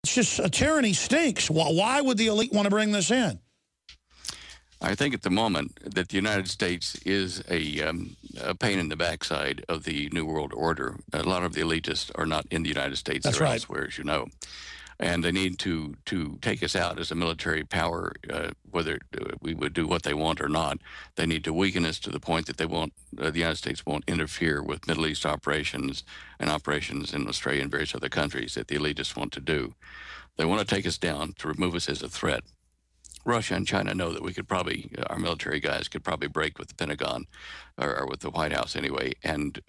It's just a tyranny stinks. Why would the elite want to bring this in? I think at the moment that the United States is a pain in the backside of the New World Order. A lot of the elitists are not in the United States. That's They're right. elsewhere, as you know. And they need to take us out as a military power, whether we would do what they want or not. They need to weaken us to the point that they won't, the United States won't interfere with Middle East operations and operations in Australia and various other countries that the elitists want to do. They want to take us down to remove us as a threat. Russia and China know that we could probably, our military guys could probably break with the Pentagon, or with the White House anyway, and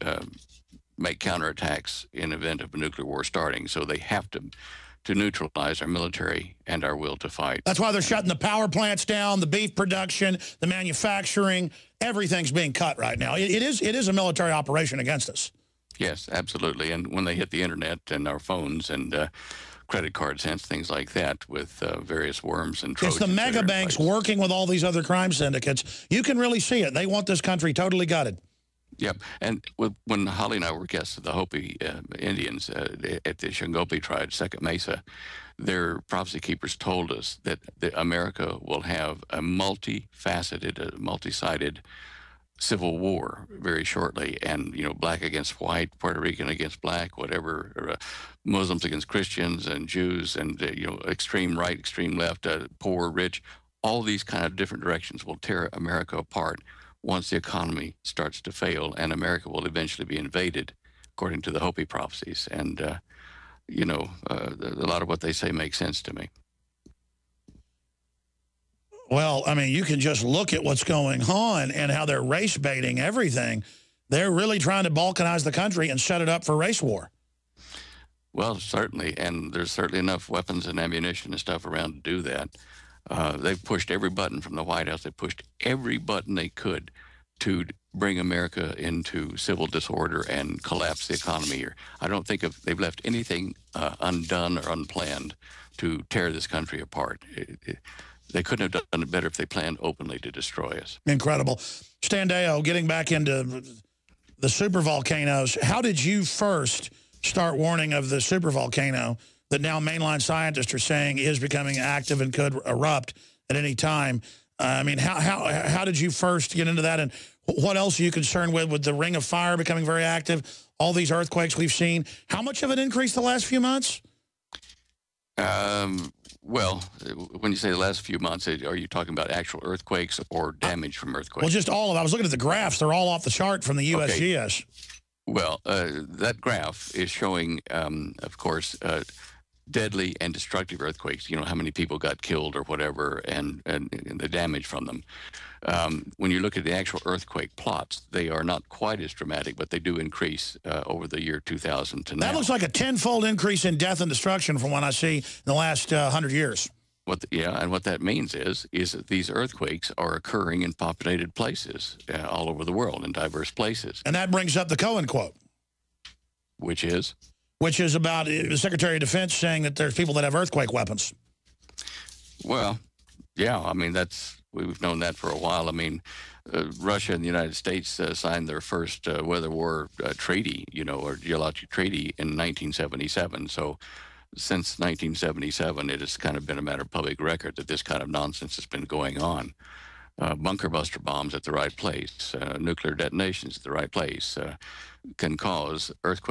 make counterattacks in event of a nuclear war starting. So they have to neutralize our military and our will to fight. That's why they're shutting the power plants down, the beef production, the manufacturing. Everything's being cut right now. It is a military operation against us. Yes, absolutely. And when they hit the internet and our phones and credit cards, hence things like that, with various worms and Trojans. It's the mega banks working with all these other crime syndicates. You can really see it. They want this country totally gutted. Yep. And when Holly and I were guests of the Hopi Indians at the Shingopi tribe, Second Mesa, their prophecy keepers told us that America will have a multifaceted, multi-sided civil war very shortly, and black against white, Puerto Rican against black, whatever, Muslims against Christians and Jews, and extreme right, extreme left, poor, rich, all these kind of different directions will tear America apart once the economy starts to fail, and America will eventually be invaded, according to the Hopi prophecies. And a lot of what they say makes sense to me. Well, I mean, you can just look at what's going on and how they're race baiting everything. They're really trying to balkanize the country and set it up for race war. Well, certainly, and there's certainly enough weapons and ammunition and stuff around to do that. They've pushed every button from the White House. They pushed every button they could to bring America into civil disorder and collapse the economy here. I don't think they've left anything undone or unplanned to tear this country apart. They couldn't have done it better if they planned openly to destroy us. Incredible. Stan Deyo, getting back into the supervolcanoes, how did you first start warning of the supervolcano that now mainline scientists are saying is becoming active and could erupt at any time? I mean, how did you first get into that, and what else are you concerned with the Ring of Fire becoming very active, all these earthquakes we've seen? How much of an increase the last few months? Well, when you say the last few months, are you talking about actual earthquakes or damage from earthquakes? Well, just all of it. I was looking at the graphs. They're all off the chart from the USGS. Okay. Well, that graph is showing, of course, deadly and destructive earthquakes, how many people got killed or whatever, and the damage from them. When you look at the actual earthquake plots, they are not quite as dramatic, but they do increase over the year 2000 to now. That looks like a tenfold increase in death and destruction from what I see in the last 100 years. And what that means is that these earthquakes are occurring in populated places all over the world, in diverse places. And that brings up the Cohen quote. Which is? Which is about the Secretary of Defense saying that there's people that have earthquake weapons. Well, yeah, I mean, we've known that for a while. I mean, Russia and the United States signed their first weather war treaty, or geologic treaty in 1977. So since 1977, it has kind of been a matter of public record that this kind of nonsense has been going on. Bunker buster bombs at the right place, nuclear detonations at the right place can cause earthquakes.